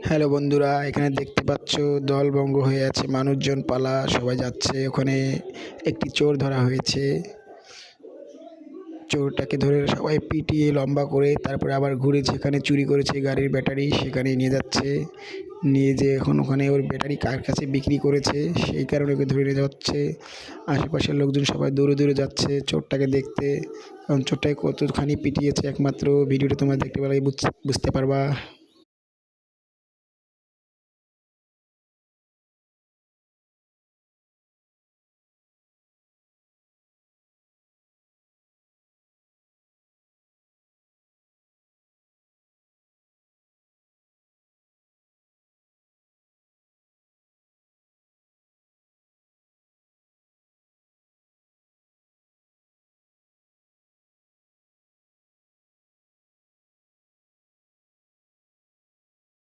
Hello বন্ধুরা, এখানে দেখতে পাচ্ছ দলবঙ্গ হয়ে আছে, মানুষজন পালা সবাই যাচ্ছে। ওখানে একটি চোর ধরা হয়েছে। চোরটাকে ধরে সবাই পিটিয়ে লম্বা করে তারপরে আবার ঘুরে যেখানে চুরি করেছে গাড়ির ব্যাটারি সেখানে নিয়ে যাচ্ছে। নিয়ে যে এখন ওখানে ওর ব্যাটারি কার কাছে বিক্রি করেছে সেই কারণে ওকে ধরে নিয়ে যাচ্ছে। আশেপাশের লোকজন সবাই দূরে দূরে যাচ্ছে চোরটাকে দেখতে, কারণ চোরটাকে কতখানি পিটিয়েছে একমাত্র ভিডিওটা তোমরা দেখতে পেলে বুঝতে পারবা।